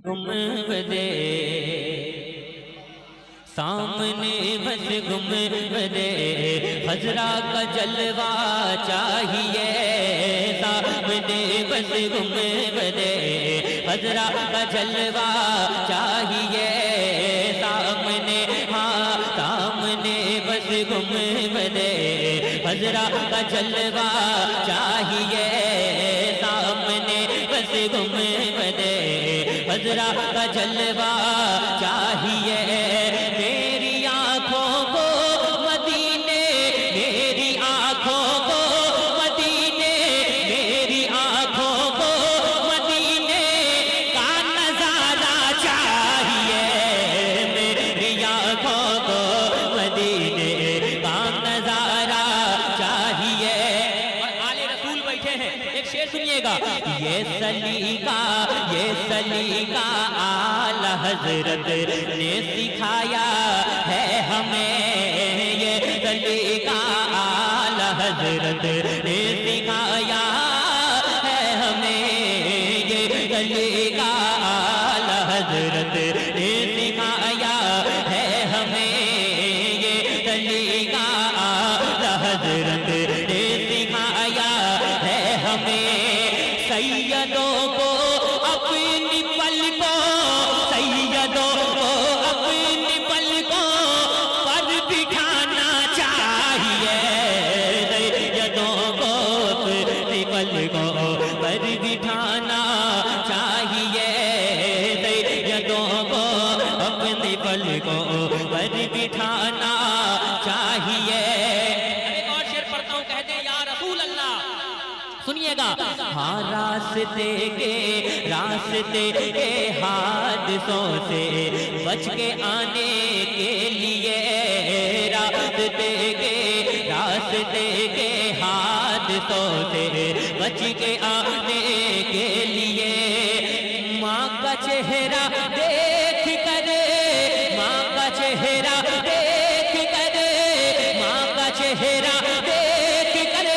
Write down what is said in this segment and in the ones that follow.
گنبدے سامنے بس گنبدے خضرا کا جلوہ چاہیے سامنے بس گنبدے خضرا کا جلوہ چاہیے سامنے ہاں سامنے بس گنبدے خضرا کا جلوہ چاہیے سامنے بس گنبدے خضرا کا جلوہ چاہیے میری آنکھوں کو مدینے میری آنکھوں کو مدینے میری آنکھوں کو مدینے کا نظارہ چاہیے میری آنکھوں کو مدینے کا نظارہ چاہیے اور آل رسول بیٹھے ہیں ایک شعر سنیے گا یہ سلیقہ آلہ حضرت نے سکھایا ہے ہمیں یہ سلیقہ آلہ حضرت نے سکھایا ہے ہمیں یہ سلیقہ آلہ حضرت نے سکھایا ہے ہمیں یہ سلیقہ آلہ حضرت نے سکھایا ہے ہمیں سیدوں کو اپنی پلکوں سیدوں کو اپنی پلکوں پر بٹھانا چاہیے سیدوں کو اپنی پلکوں پر بٹھانا چاہیے سیدوں کو اپنی پلکوں پر بٹھانا چاہیے ایک اور شعر پڑھتا ہوں کہتے ہیں یا رسول اللہ سنیے گا ہاں راستے کے حادثوں سے بچ کے آنے کے لیے راستے کے حادثوں سے بچ کے آنے کے لیے ماں کا چہرہ دیکھ کر ماں کا چہرہ دیکھ کر ماں کا چہرہ دیکھ کر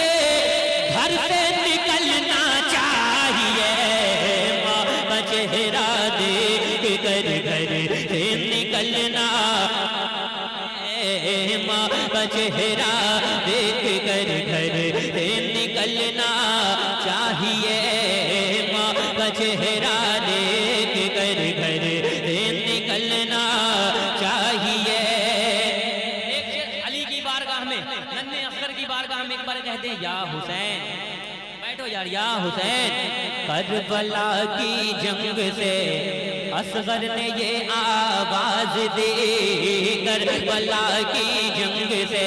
گھر سے نکلنا چاہیے ماں کا چہرہ دیکھ کر گھر سے نکلنا ماں کا چہرہ دیکھ کر گھر سے نکلنا چاہیے ماں کا چہرہ دیکھ کر گھر سے نکلنا چاہیے ایک شیخ علی کی بارگاہ میں ننھے اصغر کی بارگاہ میں ایک بار کہتے ہیں یا حسین بیٹھو یار یا حسین کربلا کی جنگ سے اصغر نے یہ آواز دی کربلا کی جنگ سے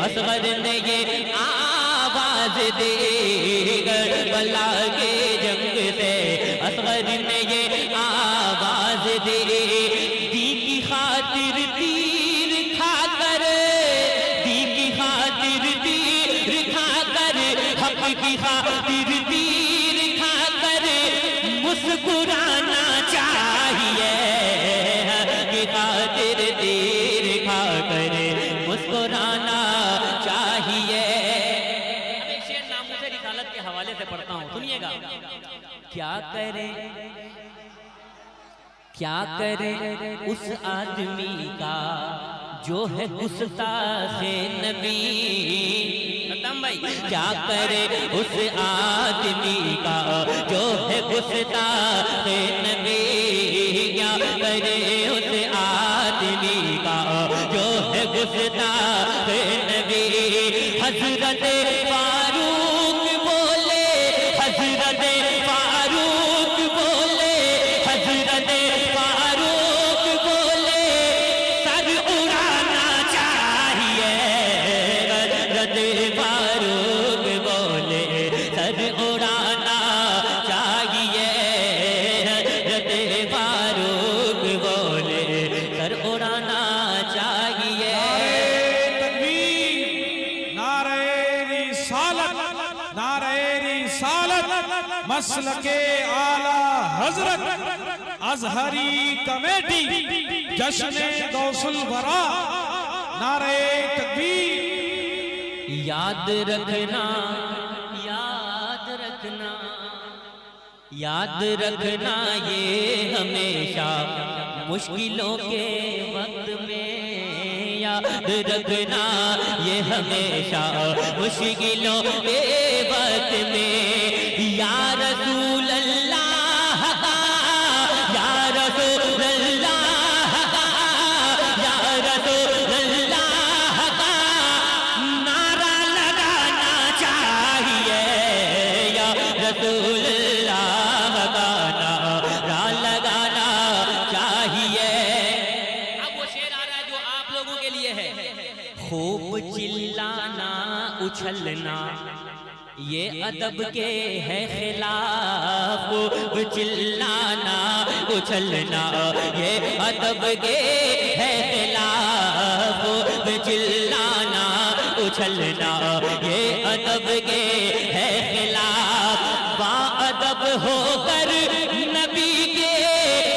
اصغر نے یہ آواز دی کربلا کی جنگ سے اصغر نے یہ آواز دی دی کی خاطر تیر کھا کر دی کی خاطر تیر کھا کر حق کی خاطر تیر کھا کر مسکرانا چاہیے حق کی خاطر تیر کھا کر مسکرانا چاہیے اب ایک شعر ناموس رسالت کے حوالے سے پڑھتا ہوں سنیے گا کیا کرے اس آدمی کا جو ہے گستاخ نبی بھائی کیا کرے اس آدمی کا جو ہے گستاخ نبی کیا کرے اس آدمی کا جو ہے گستاخ نبی حضرت فاروق بولے حضرت فاروق بولے حضرت فاروق بولے سر اڑانا چاہیے حضرت فاروق بولے سر اڑانا چاہیے حضرت فاروق بولے سر اڑانا چاہیے مسلک اعلی حضرت ازہری کمیٹی جشن غوث الورا نعرہ تکبیر یاد رکھنا یاد رکھنا یاد رکھنا یہ ہمیشہ مشکلوں کے وقت میں یاد رکھنا یہ ہمیشہ، مشکلوں کے وقت میں یا رسول اللہ کا، یا رسول اللہ کا، یا رسول اللہ کا نعرہ لگانا چاہیے، یا رسول اللہ کا نعرہ لگانا چاہیے۔ اب وہ شعر آ رہا ہے جو آپ لوگوں کے لیے ہے۔ خوب چلانا اچھلنا یہ ادب کے ہے خلاف، خوب چلانا اچھلنا یہ ادب کے ہے خلاف، خوب چلانا اچھلنا یہ ادب کے ہے خلاف۔ با ادب ہو کر نبی کے،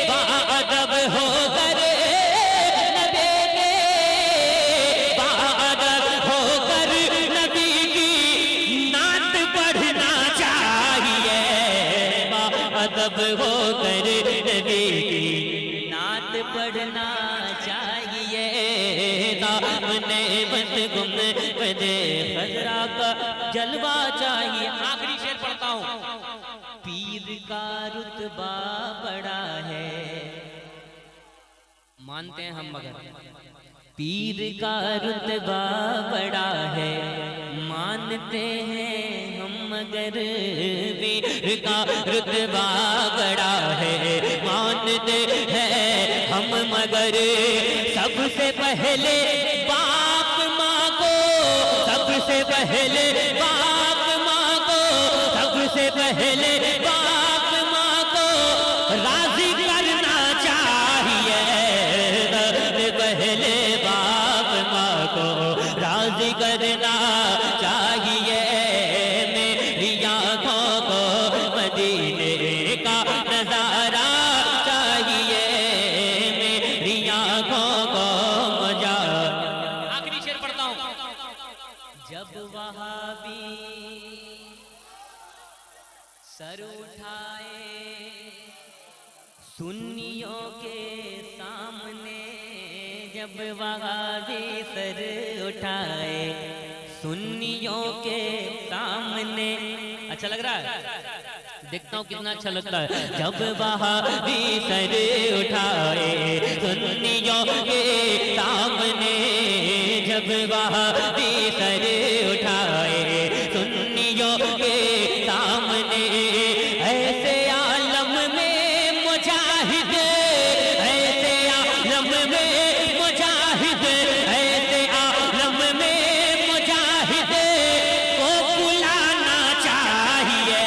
با ادب ہو کر نبی کے، با ادب ہو کر نبی کی نعت پڑھنا چاہیے، با ادب ہو کر نبی کی نعت پڑھنا چاہیے۔ دامنے بند گنبد خضرا کا جلوہ چاہیے۔ آخری شعر پڑھتا ہوں۔ پیر کا رتبہ بڑا ہے، مانتے ہیں ہم مگر پیر کا رتبہ بڑا ہے، مانتے ہیں ہم مگر پیر کا رتبہ بڑا ہے، مانتے ہیں ہم مگر سب سے پہلے باپ ماں کو، سب سے پہلے باپ ماں کو، سب سے پہلے باپ ماں کو راضی کرنا چاہیے، سب سے پہلے باپ ماں کو راضی کرنا چاہیے۔ میری آنکھوں کو مدینے کا نظارہ چاہیے، میری آنکھوں کو مجا۔ آخری شعر پڑھتا ہوں۔ جب وہابی سر اٹھائے سنیوں کے سامنے، جب وہابی سر اٹھائے سنیوں کے سامنے۔ اچھا لگ رہا ہے؟ دیکھتا ہوں کتنا اچھا لگتا ہے۔ جب وہابی سر اٹھائے سنیوں کے سامنے، جب وہابی سر اٹھائے سنیوں کے سامنے، ایسے عالم میں مجاہد، ایسے عالم میں مجاہد، ایسے عالم میں مجاہد کو بلانا چاہیے،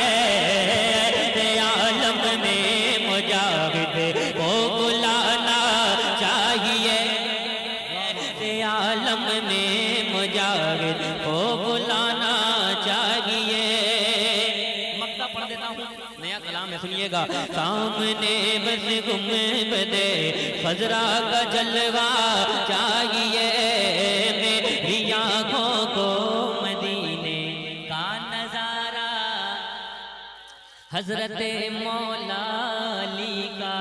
ایسے عالم میں مجاہد کو بلانا چاہیے، ایسے عالم میں مجاہد کو بلانا چاہیے۔ مکہ پڑھ دیتا ہوں، نیا کلام ہے سنیے گا۔ سامنے بس گنبد خضرا کا جلوہ چاہیے، میری آنکھوں کو مدینے کا نظارہ، حضرت مولا علی کا۔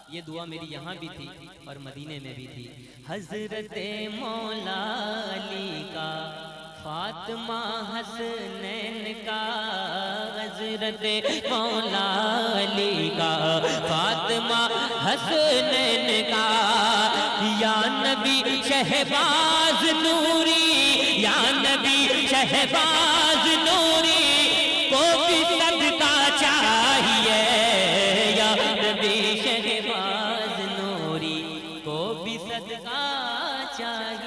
یہ دعا میری یہاں بھی تھی اور مدینے میں بھی تھی۔ حضرت مولا علی کا، فاطمہ حسنین کا، حضرت مولا علی کا، فاطمہ حسنین کا، یا نبی شہباز نوری، یا نبی شہباز نوری کو بھی صدقہ چاہیے، یا نبی شہباز نوری کو بھی صدقہ چاہیے۔